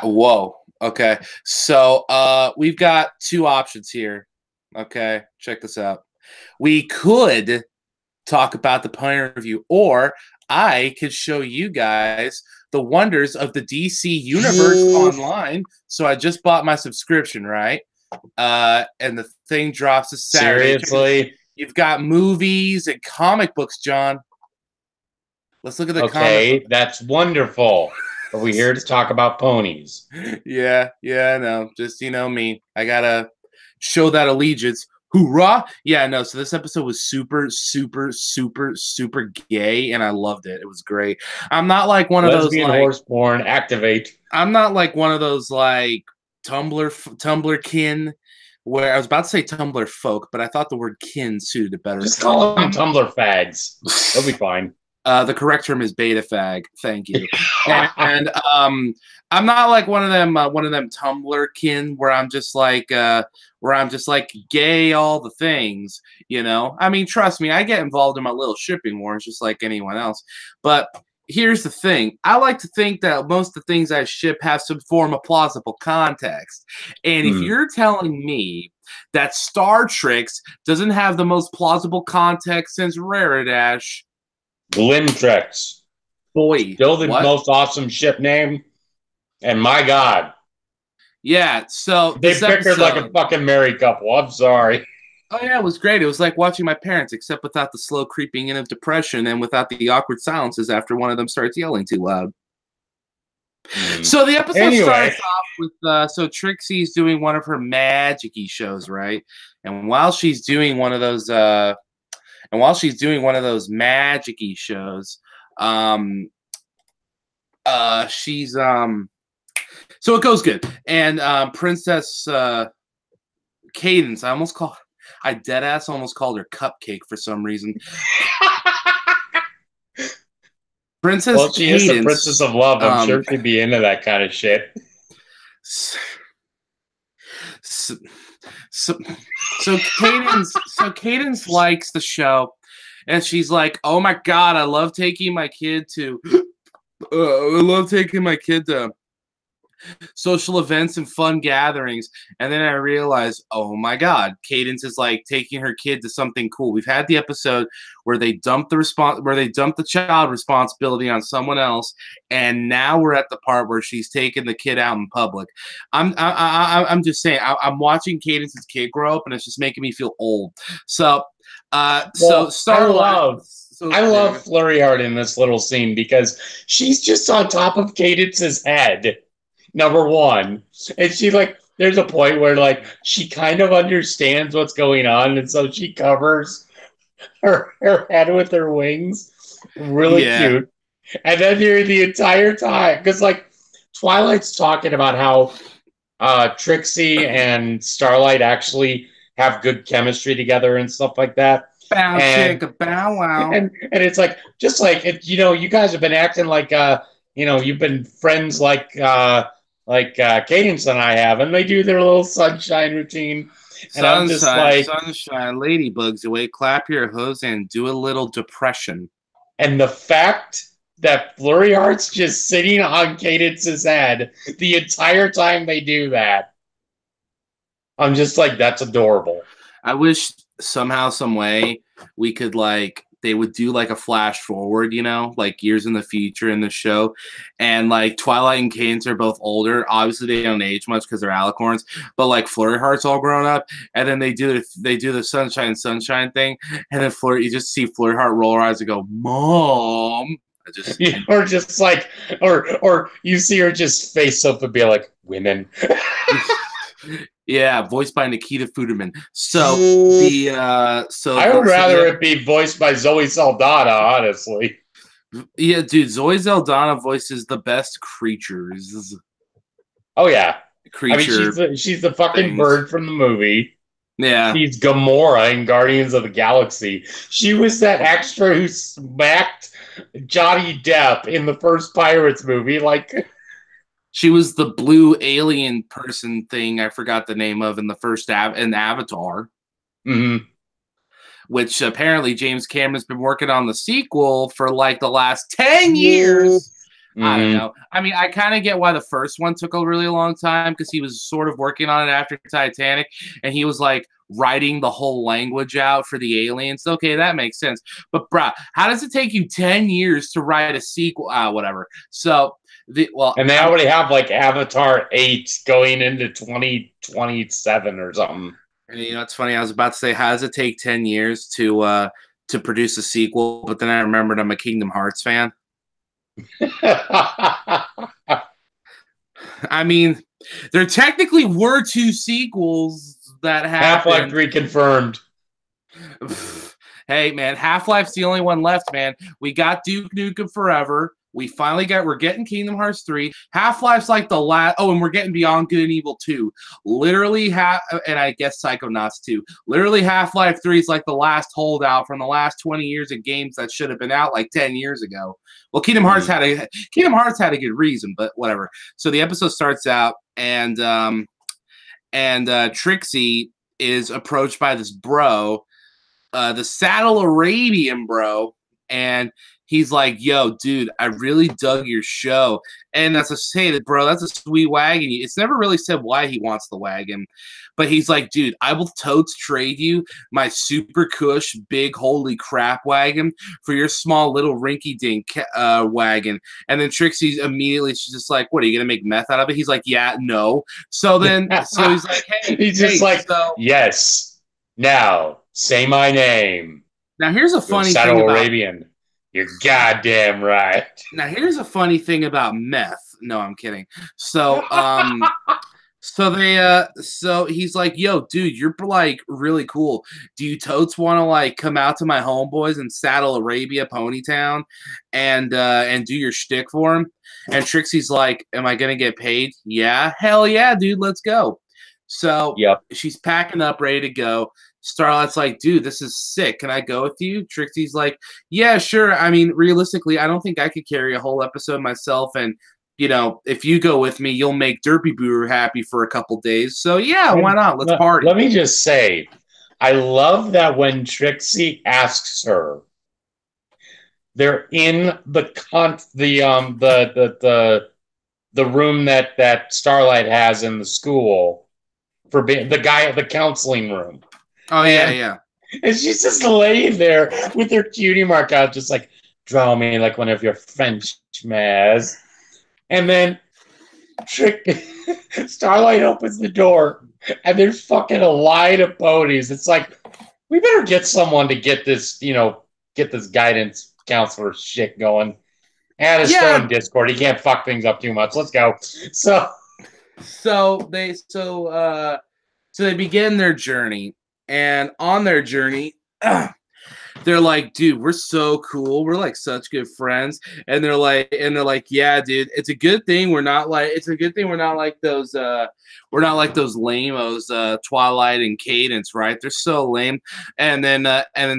Whoa. Okay. So we've got two options here. Okay. Check this out. We could talk about the Pioneer Review, or I could show you guys the wonders of the DC Universe online. So I just bought my subscription, right? And the thing drops this Saturday. Seriously? You've got movies and comic books, John. Let's look at the comic book. Okay, that's wonderful. Are we here to talk about ponies? Yeah, no. Just me. I gotta show that allegiance. Hoorah! Yeah, no. So this episode was super, super, super, super gay, and I loved it. It was great. I'm not like one of those Lesbian horse porn, activate. I'm not like one of those like Tumblr kin where I was about to say Tumblr folk, but I thought the word kin suited it better. Just call them Tumblr fags. They'll be fine. The correct term is beta fag. Thank you. and I'm not like one of them Tumblr kin where I'm just like gay all the things, I mean, trust me, I get involved in my little shipping wars just like anyone else. But here's the thing. I like to think that most of the things I ship have some form of plausible context. And if you're telling me that Star Trek doesn't have the most plausible context since Raridash, Glimtrex. Boy. Still the most awesome ship name. And my God. Yeah, so they bickered like a fucking married couple. I'm sorry. Oh, yeah, it was great. It was like watching my parents, except without the slow creeping in of depression and without the awkward silences after one of them starts yelling too loud. So the episode starts off with so Trixie's doing one of her magic-y shows, right? And while she's doing one of those magic-y shows, she's so it goes good. And Princess Cadance, I deadass almost called her Cupcake for some reason. Princess well, she Cadance, is the Princess of Love. I'm sure she'd be into that kind of shit. So Cadance likes the show, and she's like, "Oh my God, I love taking my kid to social events and fun gatherings." And then I realized, oh my God, Cadance is like taking her kid to something cool. We've had the episode where they dump the child responsibility on someone else, and now we're at the part where she's taking the kid out in public. I'm just saying, I'm watching Cadance's kid grow up, and it's just making me feel old. So I love Flurry Heart in this little scene because she's just on top of Cadance's head. Number one, and she there's a point where she kind of understands what's going on, and so she covers her head with her wings. Really cute. And then you're the entire time because Twilight's talking about how Trixie and Starlight actually have good chemistry together and stuff like that. Bow chicka bow wow. And it's you guys have been acting like you've been friends like Cadance and I have, and they do their little sunshine routine. And I'm just sunshine, ladybugs away, clap your hose and do a little depression. And the fact that Flurry Heart's just sitting on Cadance's head the entire time they do that, I'm just that's adorable. I wish somehow, some way, we could they would do a flash forward, years in the future in the show. And Twilight and Cadance are both older. Obviously they don't age much because they're alicorns, but Flurry Heart's all grown up. And then they do the sunshine thing. And then you just see Flurry Heart roll her eyes and go, Mom. Or you see her just face up and be like, women. Yeah, voiced by Nikita Fuderman. So I would rather it be voiced by Zoe Saldana, honestly. Yeah, dude, Zoe Saldana voices the best creatures. Oh yeah, creature. I mean, she's the fucking bird from the movie. Yeah, she's Gamora in Guardians of the Galaxy. She was that extra who smacked Johnny Depp in the first Pirates movie, She was the blue alien person thing I forgot the name of in the first in Avatar. Mm-hmm. Which apparently James Cameron's been working on the sequel for the last 10 years. I don't Mm-hmm. know. I mean, I kind of get why the first one took a really long time because he was sort of working on it after Titanic, and he was like writing the whole language out for the aliens. Okay, that makes sense. But bruh, how does it take you 10 years to write a sequel? Whatever. So And they already have like Avatar 8 going into 2027 or something. you know, it's funny. I was about to say, how does it take 10 years to produce a sequel? But then I remembered I'm a Kingdom Hearts fan. I mean, there technically were two sequels that Half-Life happened. 3 confirmed. Hey, man, Half-Life's the only one left, man. We got Duke Nukem Forever. We're getting Kingdom Hearts 3. Half-Life's like the last. Oh, and we're getting Beyond Good and Evil 2. Literally, and I guess Psychonauts 2. Literally, Half-Life 3 is like the last holdout from the last 20 years of games that should have been out like 10 years ago. Well, Kingdom Hearts had a good reason, but whatever. So the episode starts out, and Trixie is approached by this bro, the Saddle Arabian bro, and he's like, "Yo, dude, I really dug your show." And that's a say that, bro, that's a sweet wagon. It's never really said why he wants the wagon, but he's like, "Dude, I will totes trade you my super cush big holy crap wagon for your small little rinky dink wagon." And then Trixie's immediately, she's just like, "What, are you gonna make meth out of it?" He's like, "Yeah, no." So he's like, "Hey," he's just like, so yes. Now say my name. now here's a funny Saddle thing about Arabian. You're goddamn right. Now here's a funny thing about meth. No, I'm kidding. So so he's like, "Yo, dude, you're like really cool. Do you totes want to like come out to my homeboys in Saddle Arabia, Ponytown, and do your shtick for him?" And Trixie's like, "Am I gonna get paid?" "Yeah, hell yeah, dude, let's go." So Yep. she's packing up, ready to go. Starlight's like, "Dude, this is sick. Can I go with you?" Trixie's like, "Yeah, sure. I mean, realistically, I don't think I could carry a whole episode myself, and you know, if you go with me, you'll make Derpy Boo happy for a couple days. So yeah, why not? Let's party." Let me just say, I love that when Trixie asks her, they're in the room that Starlight has in the school for being the guy at the counseling room. Oh yeah, yeah. And she's just laying there with her cutie mark out, just like, draw me like one of your French mares. And then Starlight opens the door, and there's fucking a line of ponies. It's like, we better get someone to get this, get this guidance counselor shit going. And his phone Discord. He can't fuck things up too much. Let's go. So they begin their journey, and on their journey, they're like, "Dude, we're so cool. We're like such good friends." And they're like, "Yeah, dude, it's a good thing we're not like those lamos, Twilight and Cadence, right? They're so lame." And then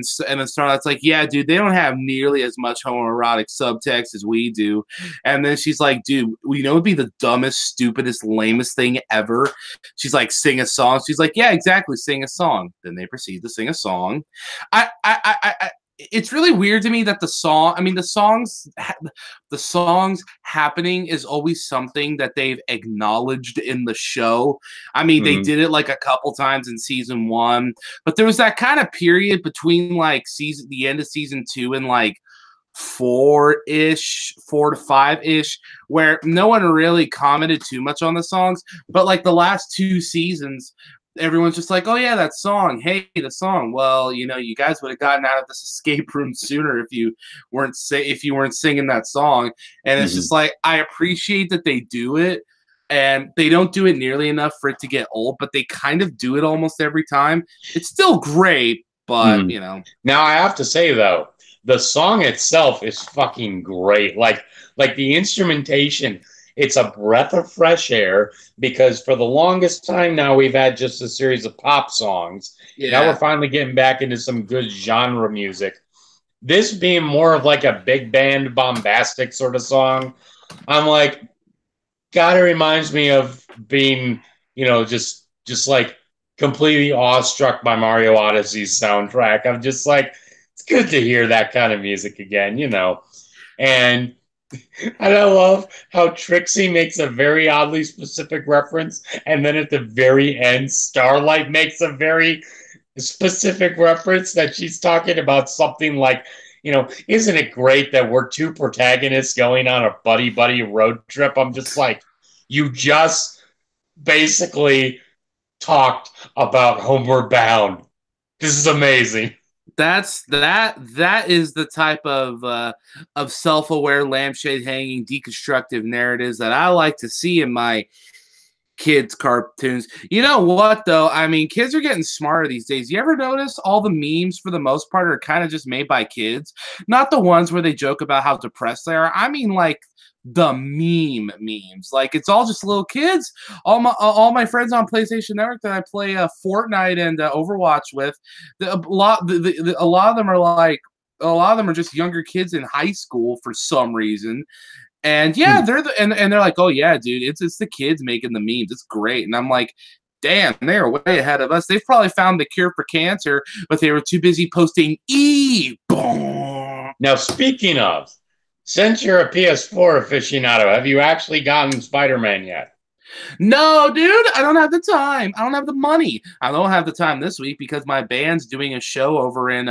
Starlight's like, "Yeah, dude, they don't have nearly as much homoerotic subtext as we do." And then she's like, "Dude, you know, it'd be the dumbest, stupidest, lamest thing ever." She's like, "Sing a song." She's like, "Yeah, exactly, sing a song." Then they proceed to sing a song. It's really weird to me that the songs happening is always something that they've acknowledged in the show. I mean, they did it like a couple times in season 1, but there was that kind of period between like the end of season 2 and like 4 to 5-ish, where no one really commented too much on the songs. But like the last 2 seasons, everyone's just like, "Oh yeah, that song. Hey, the song. Well, you know, you guys would have gotten out of this escape room sooner if you weren't singing that song." And it's just like, I appreciate that they do it, and they don't do it nearly enough for it to get old, but they kind of do it almost every time. It's still great, but you know. Now I have to say though, the song itself is fucking great. Like the instrumentation. It's a breath of fresh air because for the longest time now we've had just a series of pop songs. Yeah. Now we're finally getting back into some good genre music. This being more of like a big band bombastic sort of song, I'm like, God, it reminds me of being, just like completely awestruck by Mario Odyssey's soundtrack. I'm just like, it's good to hear that kind of music again, And And I love how Trixie makes a very oddly specific reference, and then at the very end, Starlight makes a very specific reference that she's talking about something like, isn't it great that we're two protagonists going on a buddy buddy road trip? I'm just like, you just basically talked about Homeward Bound. This is amazing. That is the type of self-aware lampshade hanging deconstructive narratives that I like to see in my kids cartoons. You know what though? I mean, kids are getting smarter these days. You ever notice all the memes for the most part are kind of just made by kids? Not the ones where they joke about how depressed they are. I mean like the memes. Like it's all just little kids. All my friends on PlayStation Network that I play Fortnite and Overwatch with, a lot of them are like a lot of them are just younger kids in high school for some reason. And yeah, and they're like, oh yeah, dude, it's the kids making the memes. It's great. And I'm like, damn, they're way ahead of us. They've probably found the cure for cancer, but they were too busy posting boom. Now, speaking of, since you're a PS4 aficionado, have you actually gotten Spider-Man yet? No, dude, I don't have the time. I don't have the money. I don't have the time this week because my band's doing a show over in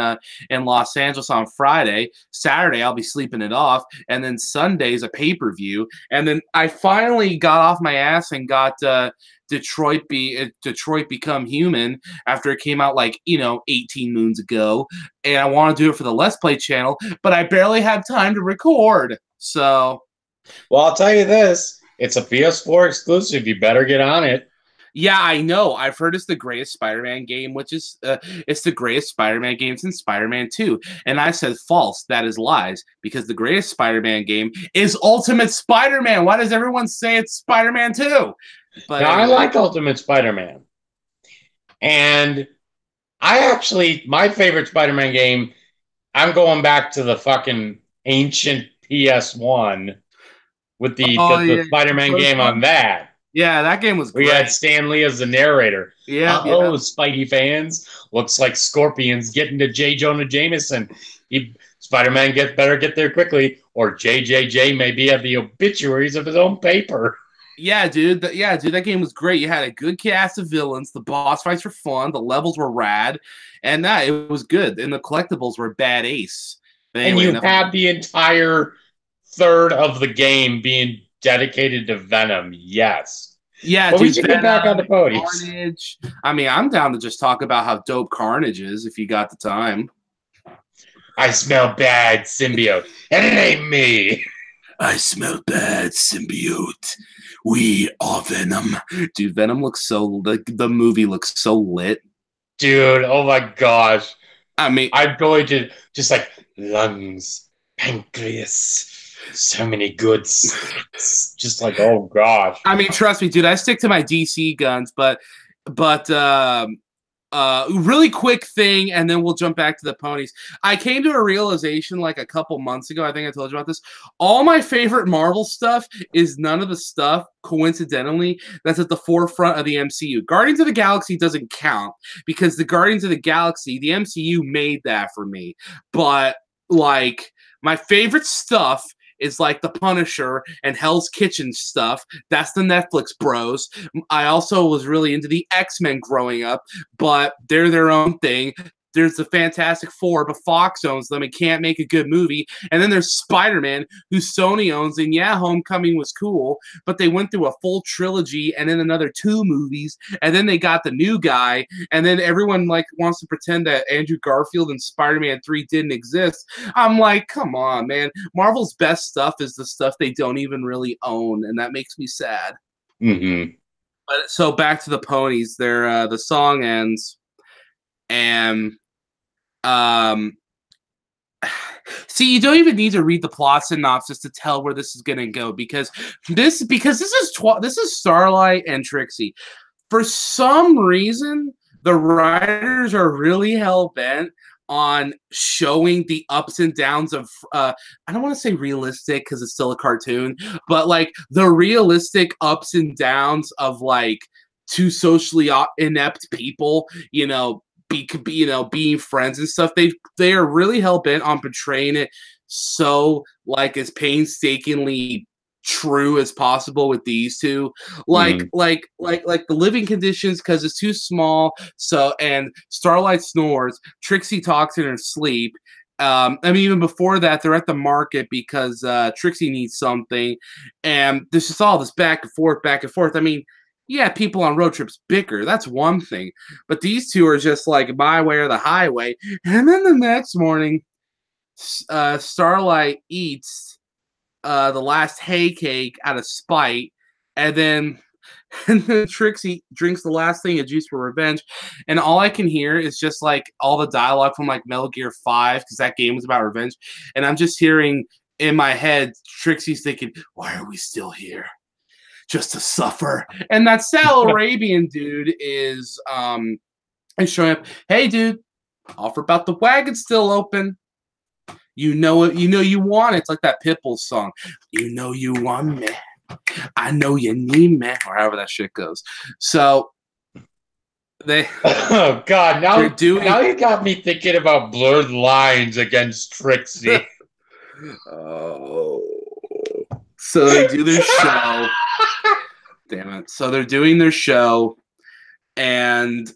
Los Angeles on Friday. Saturday, I'll be sleeping it off, and then Sunday's a pay-per-view. And then I finally got off my ass and got Detroit Become Human after it came out 18 moons ago, and I want to do it for the Let's Play channel, but I barely have time to record. So, well, I'll tell you this. It's a PS4 exclusive. You better get on it. yeah, I know. I've heard it's the greatest Spider-Man game, which is it's the greatest Spider-Man game since Spider-Man 2. And I said false. That is lies because the greatest Spider-Man game is Ultimate Spider-Man. Why does everyone say it's Spider-Man 2? But now, I like Ultimate Spider-Man. And my favorite Spider-Man game, I'm going back to the fucking ancient PS1 with the Spider-Man game on that. Yeah, that game was great. We had Stan Lee as the narrator. Yeah. Spidey fans. Looks like Scorpions getting to J. Jonah Jameson. Spider-Man better get there quickly, or JJJ may be at the obituaries of his own paper. Yeah, dude. That game was great. You had a good cast of villains. The boss fights were fun. The levels were rad, and it was good. And the collectibles were bad ace. Anyway, and you have the entire third of the game being dedicated to Venom. Yes. Yeah, but we should get back on the podium. Carnage. I mean, I'm down to just talk about how dope Carnage is if you got the time. I smell bad, symbiote, and it ain't me. I smell bad, symbiote. We are Venom. Dude, Venom looks so the movie looks so lit. Dude, oh my gosh. I mean, I'm going to just like lungs, pancreas, so many goods. Just like, oh gosh. I mean, trust me, dude, I stick to my DC guns, but really quick thing, and then we'll jump back to the ponies. I came to a realization a couple months ago. I think I told you about this. All my favorite Marvel stuff is none of the stuff, coincidentally, that's at the forefront of the MCU. Guardians of the Galaxy doesn't count because the Guardians of the Galaxy, the MCU made that for me. But my favorite stuff is the Punisher and Hell's Kitchen stuff. That's the Netflix bros. I also was really into the X-Men growing up, but they're their own thing. There's the Fantastic Four, but Fox owns them and can't make a good movie. And then there's Spider-Man, who Sony owns. And yeah, Homecoming was cool, but they went through a full trilogy and then another 2 movies. And then they got the new guy. And then everyone wants to pretend that Andrew Garfield and Spider-Man 3 didn't exist. I'm like, come on, man. Marvel's best stuff is the stuff they don't even really own. And that makes me sad. Mm-hmm. But so back to the ponies. The song ends. And see, you don't even need to read the plot synopsis to tell where this is going to go because this is Starlight and Trixie. For some reason, the writers are really hell bent on showing the ups and downs of I don't want to say realistic because it's still a cartoon, but the realistic ups and downs of two socially inept people, being friends and stuff. They are really hell bent on portraying it so like as painstakingly true as possible with these two, like the living conditions, because it's too small. So, and Starlight snores, Trixie talks in her sleep. I mean, even before that, they're at the market because Trixie needs something, and there's just all this back and forth, back and forth. I mean, yeah, people on road trips bicker, that's one thing, but these two are just like my way or the highway. And then the next morning, Starlight eats the last hay cake out of spite, and then Trixie drinks the last thing of Juice for Revenge, and all I can hear is just like all the dialogue from like Metal Gear 5, because that game was about revenge, and I'm just hearing in my head Trixie's thinking, "Why are we still here? Just to suffer?" And that Sal Arabian dude is showing up. Hey, dude, offer about the wagon's still open. You know it. You know you want it. It's like that Pitbull song. You know you want me. I know you need me, or however that shit goes. So they. Oh God! Now you got me thinking about blurred lines against Trixie. Oh. So they do their show. Damn it! So they're doing their show, and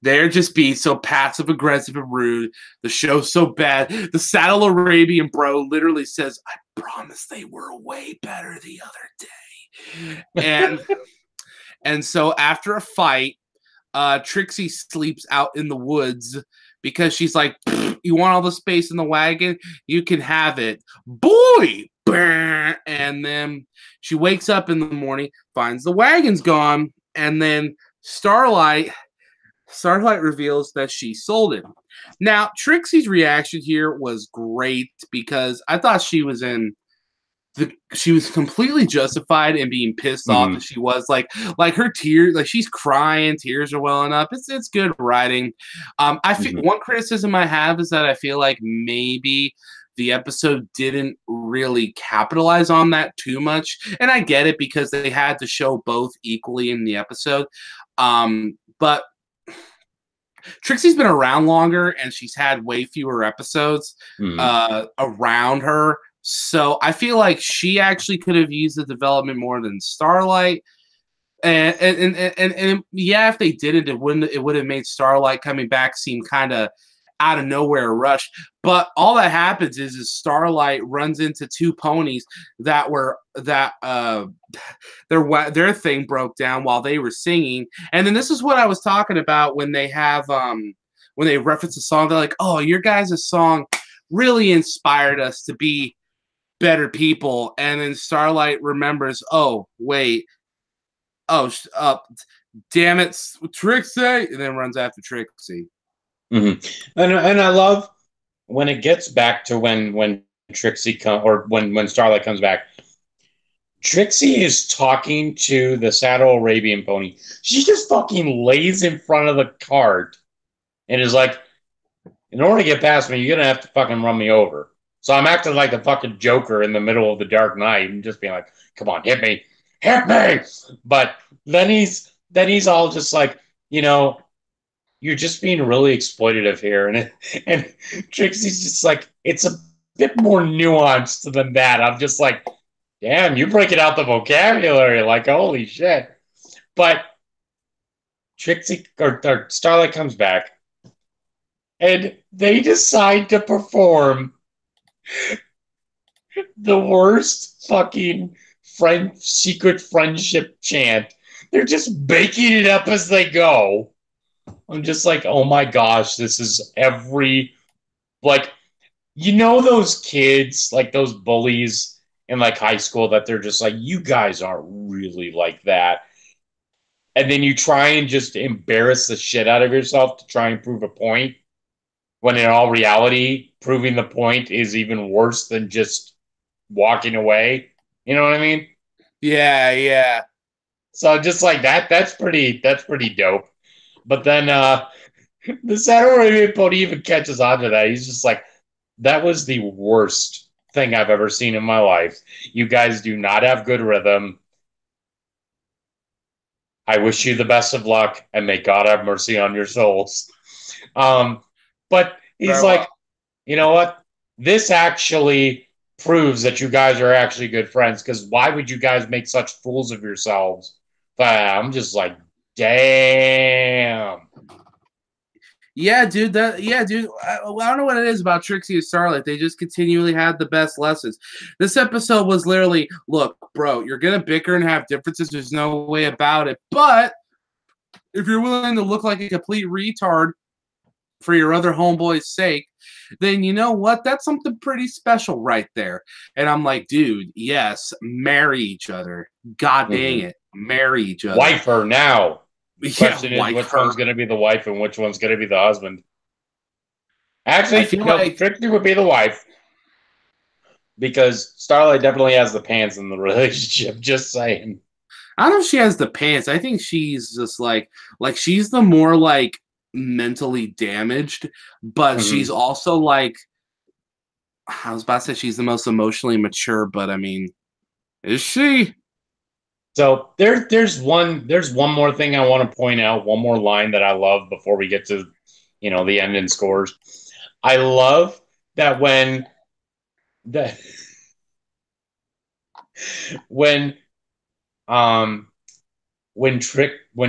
they're just being so passive aggressive and rude. The show's so bad. The Saddle Arabian bro literally says, "I promise they were way better the other day." And so after a fight, Trixie sleeps out in the woods because she's like, "You want all the space in the wagon? You can have it, boy." And then she wakes up in the morning, finds the wagon's gone, and then Starlight reveals that she sold it. Now, Trixie's reaction here was great because I thought she was completely justified in being pissed off that she was like her tears, like she's crying, tears are welling up. It's good writing. I feel one criticism I have is that I feel like maybe the episode didn't really capitalize on that too much, and I get it because they had to show both equally in the episode. But Trixie's been around longer and she's had way fewer episodes around her. So I feel like she actually could have used the development more than Starlight. And yeah, if they didn't, it would have made Starlight coming back seem kind of out of nowhere rush. But all that happens is Starlight runs into two ponies their thing broke down while they were singing. And then this is what I was talking about when they have when they reference a song. They're like, "Oh, your guys' song really inspired us to be better people." And then Starlight remembers, "Oh, wait. Oh, damn it, Trixie," and then runs after Trixie. And I love when it gets back to when Trixie when Starlight comes back. Trixie is talking to the Saddle Arabian pony. She just fucking lays in front of the cart and is like, "In order to get past me, you're gonna have to fucking run me over." So I'm acting like the fucking Joker in the middle of the Dark Knight and just being like, "Come on, hit me, hit me!" But then he's all just like, "You're just being really exploitative here," and Trixie's just like, "It's a bit more nuanced than that." I'm just like, "Damn, you break it out the vocabulary, like holy shit." But Trixie or Starlight comes back, and they decide to perform the worst fucking secret friendship chant. They're just baking it up as they go. I'm just like, oh my gosh, this is those kids, like those bullies in like high school that they're just like, "You guys aren't really like that." And then you try and just embarrass the shit out of yourself to try and prove a point, when in all reality, proving the point is even worse than just walking away. You know what I mean? Yeah. So just like that's pretty dope. But then the Saturday pony even catches on to that. He's just like, "That was the worst thing I've ever seen in my life. You guys do not have good rhythm. I wish you the best of luck, and may God have mercy on your souls." But he's like, "You know what? this actually proves that you guys are actually good friends. Because why would you guys make such fools of yourselves? But I'm just like, damn. Yeah, dude. I don't know what it is about Trixie and Starlight. They just continually had the best lessons. This episode was literally, look, bro, you're gonna bicker and have differences. There's no way about it. But if you're willing to look like a complete retard for your other homeboy's sake, then you know what? That's something pretty special right there. And I'm like, dude, yes, marry each other. God dang it, marry each other. Wife her now. Yeah, Question is, which one's going to be the wife and which one's going to be the husband? Actually, no, like Trixie would be the wife because Starlight definitely has the pants in the relationship. Just saying. I don't know if she has the pants. I think she's just like she's the more like mentally damaged, but she's also like, I was about to say she's the most emotionally mature, but I mean, is she? So there's one more thing I want to point out, one more line that I love before we get to, the ending scores. I love that when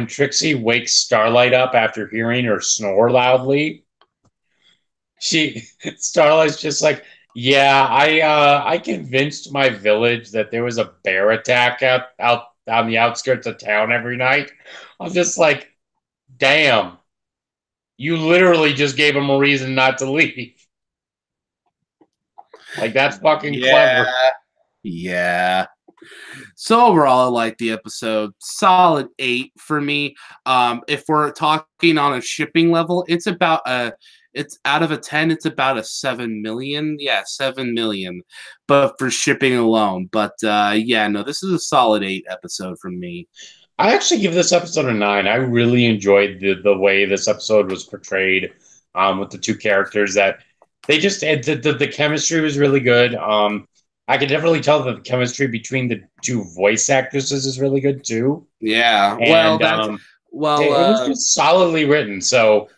Trixie wakes Starlight up after hearing her snore loudly, Starlight's just like, yeah, I convinced my village that there was a bear attack out on the outskirts of town every night. I'm just like, damn, you literally just gave him a reason not to leave. Like, that's fucking clever. Yeah. So overall, I like the episode. Solid 8 for me. If we're talking on a shipping level, it's out of a 10, it's about a 7 million. Yeah, 7 million. But for shipping alone. But this is a solid 8 episode from me. I actually give this episode a 9. I really enjoyed the way this episode was portrayed with the two characters. That they just the chemistry was really good. I can definitely tell that the chemistry between the two voice actresses is really good too. Yeah, and, it was just solidly written. So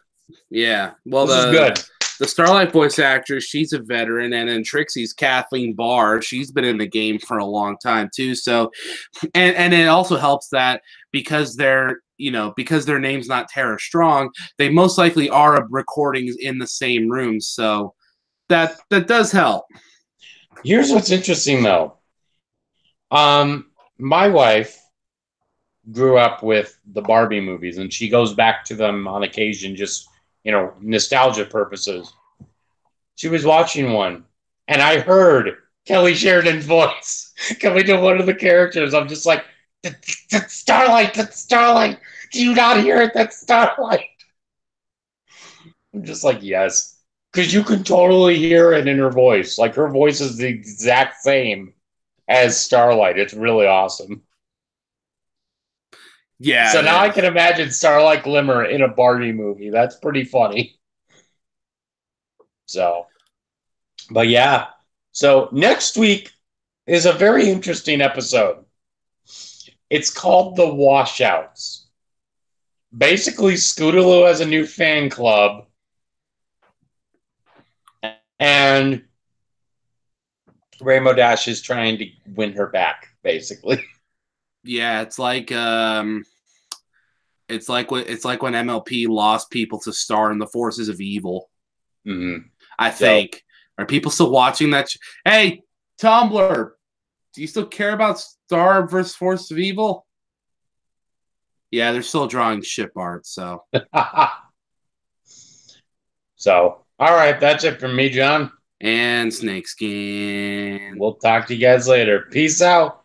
yeah, well, this is good. The Starlight voice actress, she's a veteran, and then Trixie's Kathleen Barr. She's been in the game for a long time too. So, and it also helps that because their name's not Tara Strong, they most likely are recording in the same room. So that does help. Here's what's interesting though. My wife grew up with the Barbie movies, and she goes back to them on occasion, just nostalgia purposes. She was watching one, and I heard Kelly Sheridan's voice coming to one of the characters. I'm just like, that's Starlight, that's Starlight. Do you not hear it? That's Starlight. I'm just like, yes. Because you can totally hear it in her voice. Like, her voice is the exact same as Starlight. It's really awesome. Yeah. So now I can imagine Starlight Glimmer in a Barbie movie. That's pretty funny. So, but yeah. So next week is a very interesting episode. It's called The Washouts. Basically, Scootaloo has a new fan club. And Rainbow Dash is trying to win her back, basically. Yeah, it's like when MLP lost people to Star in the Forces of Evil. Mm-hmm. I think. Are people still watching that? Hey, Tumblr, do you still care about Star versus Forces of Evil? Yeah, they're still drawing ship art, so. So, all right, that's it from me, John. And Snakeskin. We'll talk to you guys later. Peace out.